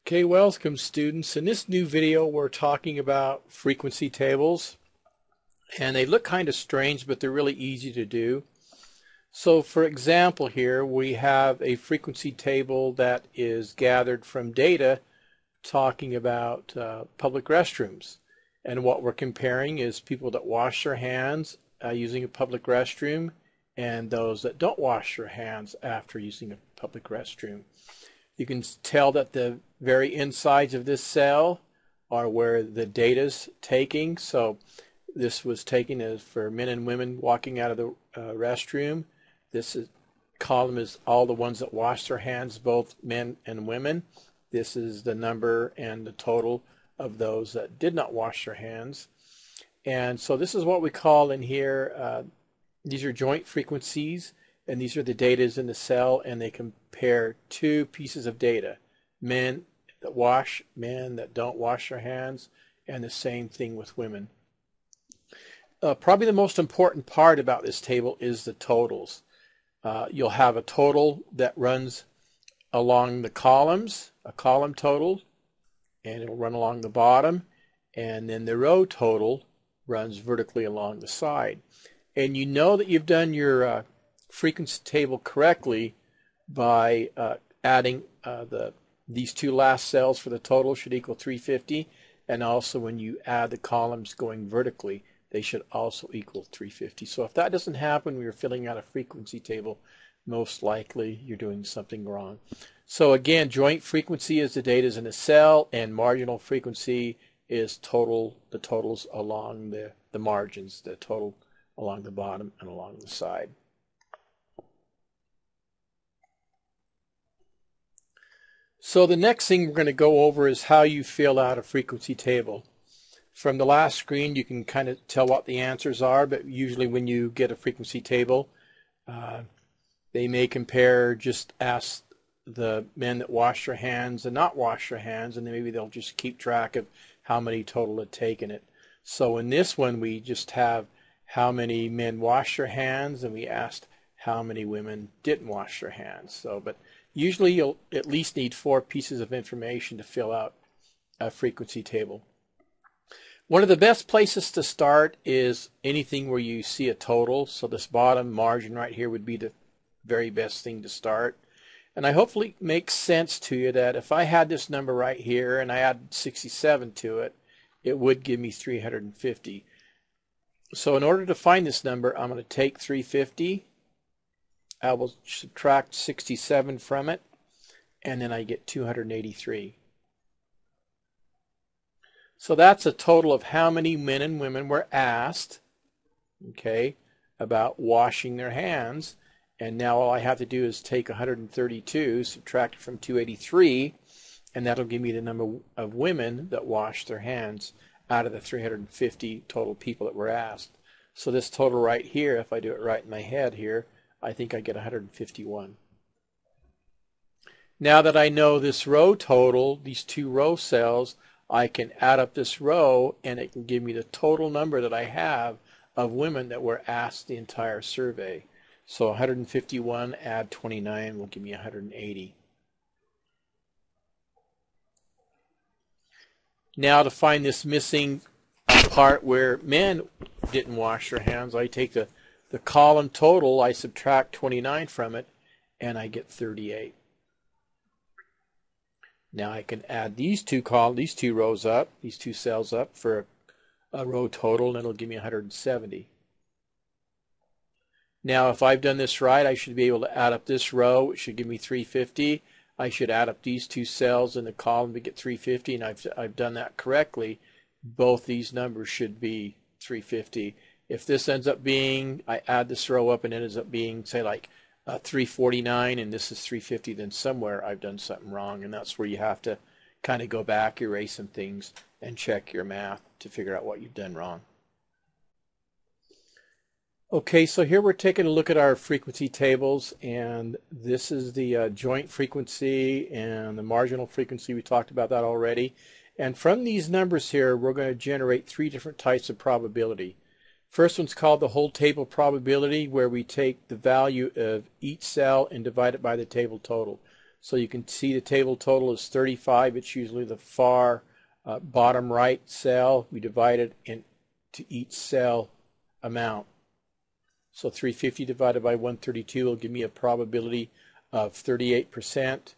Okay, welcome students. In this new video we're talking about frequency tables, and they look kind of strange but they're really easy to do. So for example, here we have a frequency table that is gathered from data talking about public restrooms, and what we're comparing is people that wash their hands using a public restroom and those that don't wash their hands after using a public restroom. You can tell that the very insides of this cell are where the data's taking. So this was taken as for men and women walking out of the restroom. Column is all the ones that wash their hands, both men and women. This is the number and the total of those that did not wash their hands. And so this is what we call in here, these are joint frequencies. And these are the data in the cell, and they compare two pieces of data, men that wash, men that don't wash their hands, and the same thing with women. Probably the most important part about this table is the totals. You'll have a total that runs along the columns, a column total, and it'll run along the bottom, and then the row total runs vertically along the side. And you know that you've done your frequency table correctly by adding these two last cells for the total should equal 350, and also when you add the columns going vertically, they should also equal 350. So if that doesn't happen when you're filling out a frequency table, most likely you're doing something wrong. So again, joint frequency is the data in a cell, and marginal frequency is the totals along the margins, the total along the bottom and along the side. So the next thing we're going to go over is how you fill out a frequency table. From the last screen you can kind of tell what the answers are, but usually when you get a frequency table, they may compare, just ask the men that wash their hands and not wash their hands, and then maybe they'll just keep track of how many total had taken it. So in this one we just have how many men wash their hands, and we asked how many women didn't wash their hands. But usually you'll at least need 4 pieces of information to fill out a frequency table. One of the best places to start is anything where you see a total. So this bottom margin right here would be the very best thing to start. And I hopefully it makes sense to you that if I had this number right here and I add 67 to it, it would give me 350. So in order to find this number, I'm going to take 350. I will subtract 67 from it, and then I get 283. So that's a total of how many men and women were asked, okay, about washing their hands. And now all I have to do is take 132, subtract it from 283, and that'll give me the number of women that washed their hands out of the 350 total people that were asked. So this total right here, if I do it right in my head here, I think I get 151. Now that I know this row total, these 2 row cells, I can add up this row and it can give me the total number that I have of women that were asked the entire survey. So 151 add 29 will give me 180. Now to find this missing part where men didn't wash their hands, I take the column total, I subtract 29 from it, and I get 38. Now I can add these two rows up, these 2 cells up for a row total, and it'll give me 170. Now if I've done this right, I should be able to add up this row, which should give me 350. I should add up these 2 cells in the column to get 350, and I've done that correctly. Both these numbers should be 350. If this ends up being, I add this row up and it ends up being, say, like 349, and this is 350, then somewhere I've done something wrong, and that's where you have to kind of go back, erase some things, and check your math to figure out what you've done wrong. Okay, so here we're taking a look at our frequency tables, and this is the joint frequency and the marginal frequency. We talked about that already. And from these numbers here, we're going to generate 3 different types of probability. First one's called the whole table probability, where we take the value of each cell and divide it by the table total. So you can see the table total is 35. It's usually the far bottom right cell. We divide it into each cell amount. So 350 divided by 132 will give me a probability of 38%.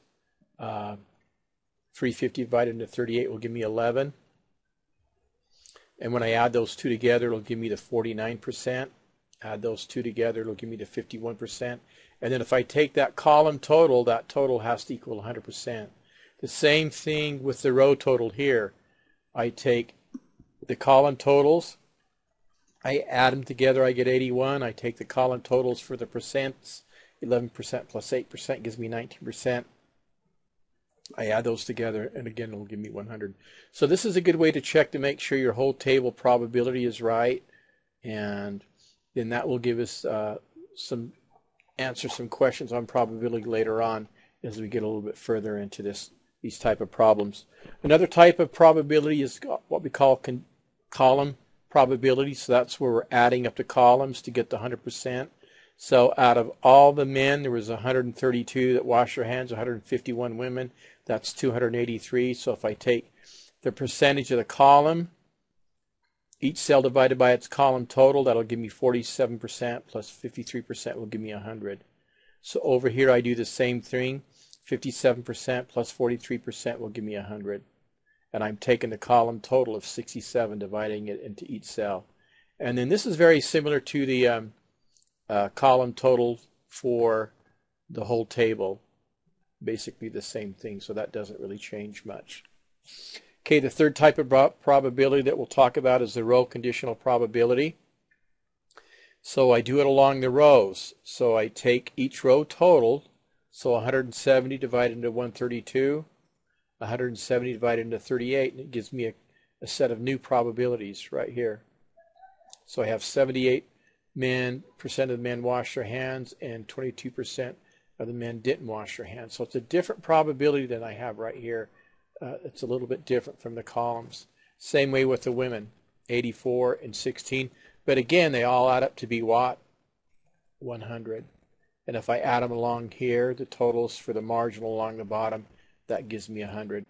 350 divided into 38 will give me 11. And when I add those two together, it'll give me the 49%. Add those two together, it'll give me the 51%. And then if I take that column total, that total has to equal 100%. The same thing with the row total here. I take the column totals, I add them together, I get 81. I take the column totals for the percents, 11% plus 8% gives me 19%. I add those together, and again, it'll give me 100. So this is a good way to check to make sure your whole table probability is right, and then that will give us answer some questions on probability later on as we get a little bit further into these type of problems. Another type of probability is what we call column probability. So that's where we're adding up the columns to get the 100%. So out of all the men, there was 132 that washed their hands, 151 women. That's 283. So if I take the percentage of the column, each cell divided by its column total, that'll give me 47% plus 53% will give me 100. So over here I do the same thing. 57% plus 43% will give me 100. And I'm taking the column total of 67, dividing it into each cell. And then this is very similar to the column total for the whole table. Basically the same thing, so that doesn't really change much. Okay, the third type of probability that we'll talk about is the row conditional probability. So I do it along the rows. So I take each row total, so 170 divided into 132, 170 divided into 38, and it gives me a set of new probabilities right here. So I have 78% of the men washed their hands and 22% of the men didn't wash their hands. So it's a different probability than I have right here. It's a little bit different from the columns. Same way with the women, 84 and 16. But again, they all add up to be what? 100. And if I add them along here, the totals for the marginal along the bottom, that gives me 100.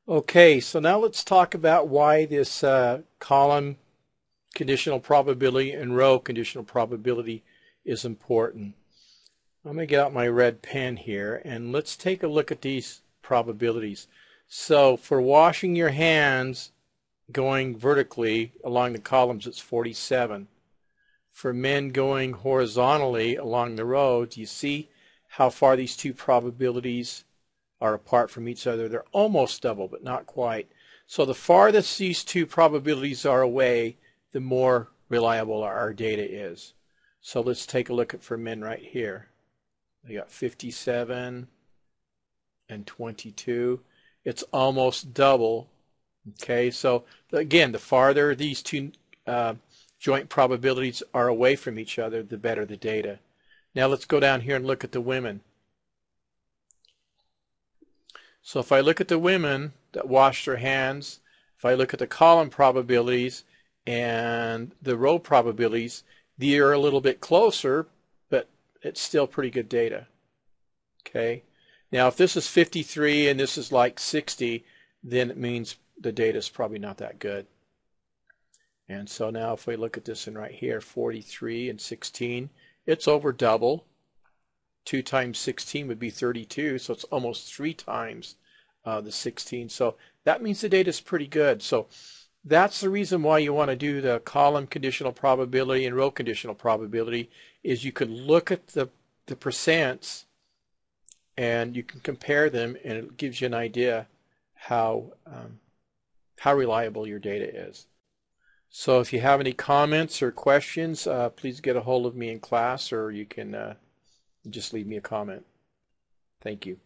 Okay, so now let's talk about why this column conditional probability and row conditional probability is important. I'm going to get out my red pen here, and let's take a look at these probabilities. So for washing your hands going vertically along the columns, it's 47. For men going horizontally along the row, do you see how far these two probabilities are apart from each other? They're almost double, but not quite. So the farthest these two probabilities are away, the more reliable our data is. So let's take a look at for men right here. We got 57 and 22. It's almost double. Okay, so again, the farther these two joint probabilities are away from each other, the better the data. Now let's go down here and look at the women. So if I look at the women that washed their hands, if I look at the column probabilities and the row probabilities, they are a little bit closer, but it's still pretty good data. Okay. Now if this is 53 and this is like 60, then it means the data is probably not that good. And so now if we look at this one right here, 43 and 16, it's over double. 2 times 16 would be 32, so it's almost 3 times the 16. So that means the data is pretty good. So that's the reason why you want to do the column conditional probability and row conditional probability, is you can look at the percents and you can compare them, and it gives you an idea how reliable your data is. So if you have any comments or questions, please get a hold of me in class, or you can just leave me a comment. Thank you.